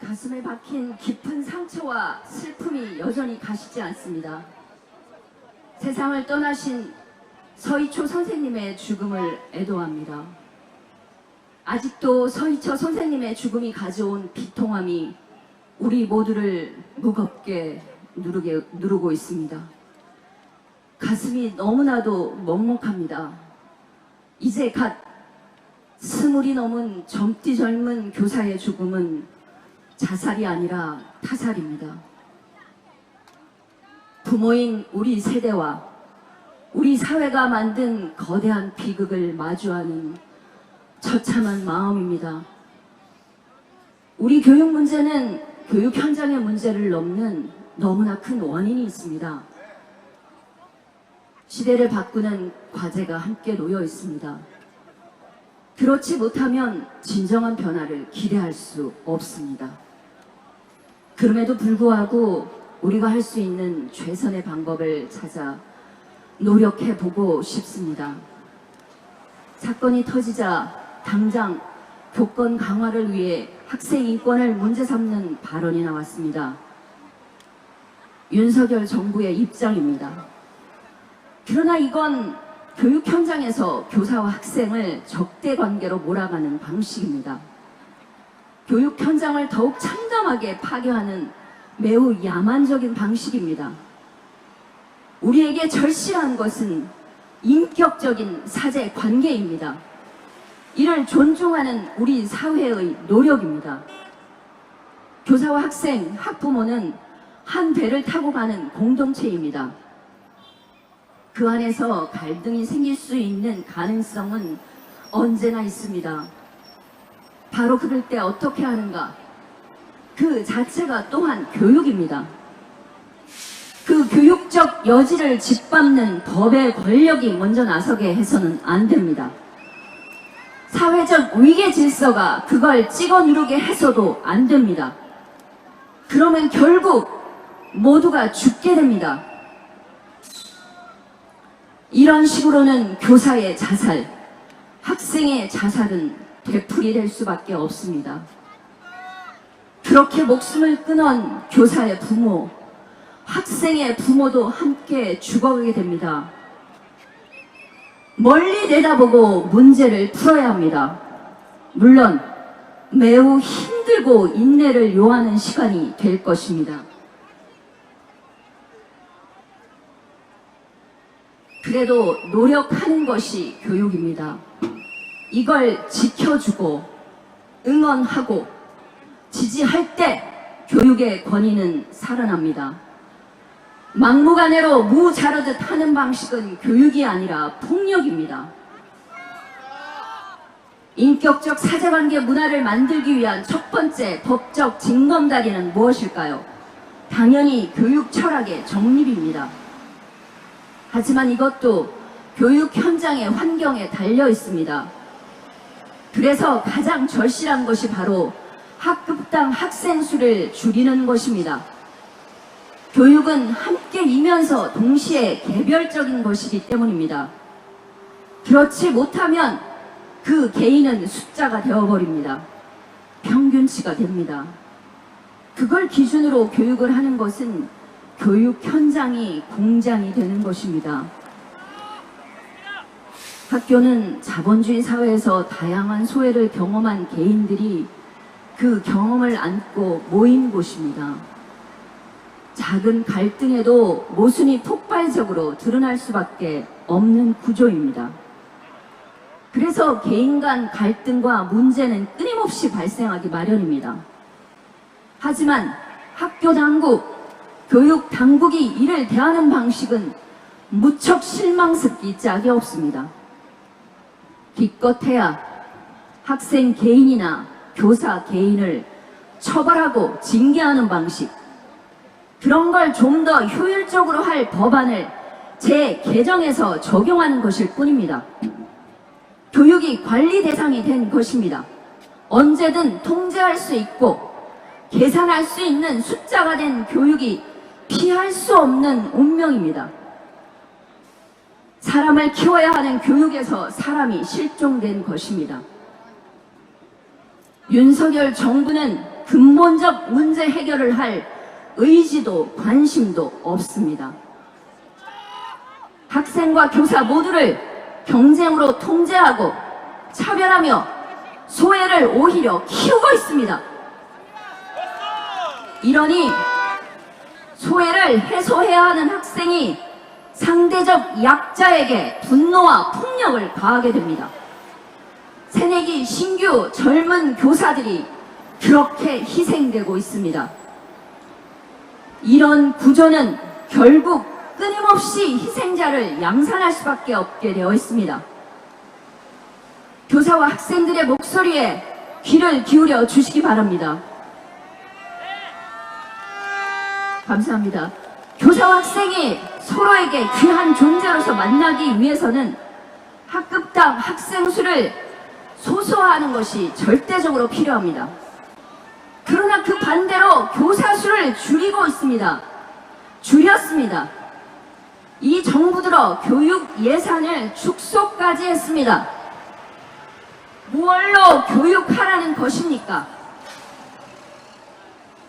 가슴에 박힌 깊은 상처와 슬픔이 여전히 가시지 않습니다. 세상을 떠나신 서희초 선생님의 죽음을 애도합니다. 아직도 서희초 선생님의 죽음이 가져온 비통함이 우리 모두를 무겁게 누르고 있습니다. 가슴이 너무나도 먹먹합니다. 이제 갓 20이 넘은 젊디 젊은 교사의 죽음은 자살이 아니라 타살입니다. 부모인 우리 세대와 우리 사회가 만든 거대한 비극을 마주하는 처참한 마음입니다. 우리 교육 문제는 교육 현장의 문제를 넘는 너무나 큰 원인이 있습니다. 시대를 바꾸는 과제가 함께 놓여 있습니다. 그렇지 못하면 진정한 변화를 기대할 수 없습니다. 그럼에도 불구하고 우리가 할 수 있는 최선의 방법을 찾아 노력해보고 싶습니다. 사건이 터지자 당장 교권 강화를 위해 학생 인권을 문제 삼는 발언이 나왔습니다. 윤석열 정부의 입장입니다. 그러나 이건 교육 현장에서 교사와 학생을 적대 관계로 몰아가는 방식입니다. 교육 현장을 더욱 참담하게 파괴하는 매우 야만적인 방식입니다. 우리에게 절실한 것은 인격적인 사제 관계입니다. 이를 존중하는 우리 사회의 노력입니다. 교사와 학생, 학부모는 한 배를 타고 가는 공동체입니다. 그 안에서 갈등이 생길 수 있는 가능성은 언제나 있습니다. 바로 그럴 때 어떻게 하는가? 그 자체가 또한 교육입니다. 그 교육적 여지를 짓밟는 법의 권력이 먼저 나서게 해서는 안 됩니다. 사회적 위계 질서가 그걸 찍어 누르게 해서도 안 됩니다. 그러면 결국 모두가 죽게 됩니다. 이런 식으로는 교사의 자살, 학생의 자살은 되풀이될 수밖에 없습니다. 그렇게 목숨을 끊은 교사의 부모, 학생의 부모도 함께 죽어가게 됩니다. 멀리 내다보고 문제를 풀어야 합니다. 물론 매우 힘들고 인내를 요하는 시간이 될 것입니다. 그래도 노력하는 것이 교육입니다. 이걸 지켜주고 응원하고 지지할 때 교육의 권위는 살아납니다. 막무가내로 무 자르듯 하는 방식은 교육이 아니라 폭력입니다. 인격적 사제관계 문화를 만들기 위한 첫 번째 법적 징검다리는 무엇일까요? 당연히 교육 철학의 정립입니다. 하지만 이것도 교육 현장의 환경에 달려 있습니다. 그래서 가장 절실한 것이 바로 학급당 학생 수를 줄이는 것입니다. 교육은 함께이면서 동시에 개별적인 것이기 때문입니다. 그렇지 못하면 그 개인은 숫자가 되어버립니다. 평균치가 됩니다. 그걸 기준으로 교육을 하는 것은 교육 현장이 공장이 되는 것입니다. 학교는 자본주의 사회에서 다양한 소외를 경험한 개인들이 그 경험을 안고 모인 곳입니다. 작은 갈등에도 모순이 폭발적으로 드러날 수밖에 없는 구조입니다. 그래서 개인 간 갈등과 문제는 끊임없이 발생하기 마련입니다. 하지만 학교 당국, 교육 당국이 이를 대하는 방식은 무척 실망스럽기 짝이 없습니다. 기껏해야 학생 개인이나 교사 개인을 처벌하고 징계하는 방식, 그런 걸 좀 더 효율적으로 할 법안을 재개정해서 적용하는 것일 뿐입니다. 교육이 관리 대상이 된 것입니다. 언제든 통제할 수 있고 계산할 수 있는 숫자가 된 교육이 피할 수 없는 운명입니다. 사람을 키워야 하는 교육에서 사람이 실종된 것입니다. 윤석열 정부는 근본적 문제 해결을 할 의지도 관심도 없습니다. 학생과 교사 모두를 경쟁으로 통제하고 차별하며 소외를 오히려 키우고 있습니다. 이러니 소외를 해소해야 하는 학생이 상대적 약자에게 분노와 폭력을 가하게 됩니다. 새내기 신규 젊은 교사들이 그렇게 희생되고 있습니다. 이런 구조는 결국 끊임없이 희생자를 양산할 수밖에 없게 되어 있습니다. 교사와 학생들의 목소리에 귀를 기울여 주시기 바랍니다. 감사합니다. 교사와 학생이 서로에게 귀한 존재로서 만나기 위해서는 학급당 학생 수를 소소화하는 것이 절대적으로 필요합니다. 그러나 그 반대로 교사 수를 줄이고 있습니다. 줄였습니다. 이 정부 들어 교육 예산을 축소까지 했습니다. 무얼로 교육하라는 것입니까?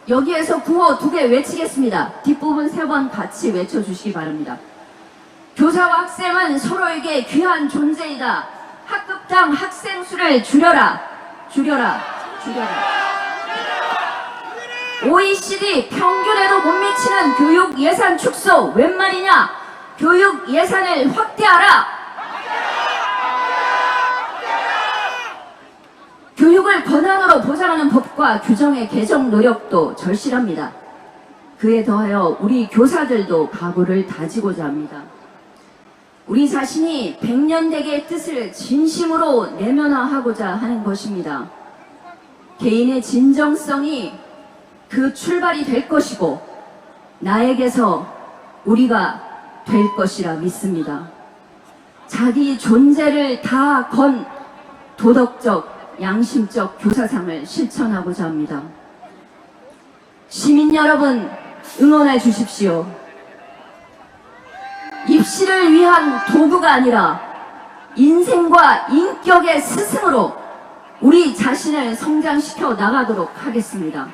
여기에서 구호 2개 외치겠습니다. 뒷부분 3번 같이 외쳐주시기 바랍니다. 교사와 학생은 서로에게 귀한 존재이다. 학급당 학생 수를 줄여라. 줄여라. 줄여라. OECD 평균에도 못 미치는 교육 예산 축소 웬 말이냐? 교육 예산을 확대하라. 교육을 권한으로 보장하는 법과 규정의 개정 노력도 절실합니다. 그에 더하여 우리 교사들도 각오를 다지고자 합니다. 우리 자신이 백년대계의 뜻을 진심으로 내면화하고자 하는 것입니다. 개인의 진정성이 그 출발이 될 것이고 나에게서 우리가 될 것이라 믿습니다. 자기 존재를 다 건 도덕적, 양심적 교사상을 실천하고자 합니다. 시민 여러분 응원해 주십시오. 입시를 위한 도구가 아니라 인생과 인격의 스승으로 우리 자신을 성장시켜 나가도록 하겠습니다.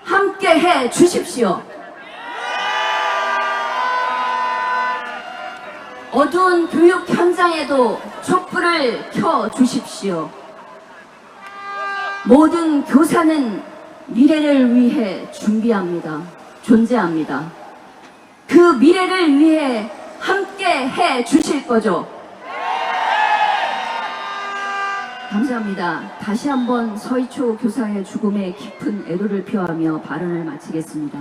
함께 해 주십시오. 어두운 교육 현장에도 촛불을 켜 주십시오. 모든 교사는 미래를 위해 준비합니다. 존재합니다. 그 미래를 위해 함께 해 주실 거죠? 감사합니다. 다시 한번 서희초 교사의 죽음에 깊은 애도를 표하며 발언을 마치겠습니다.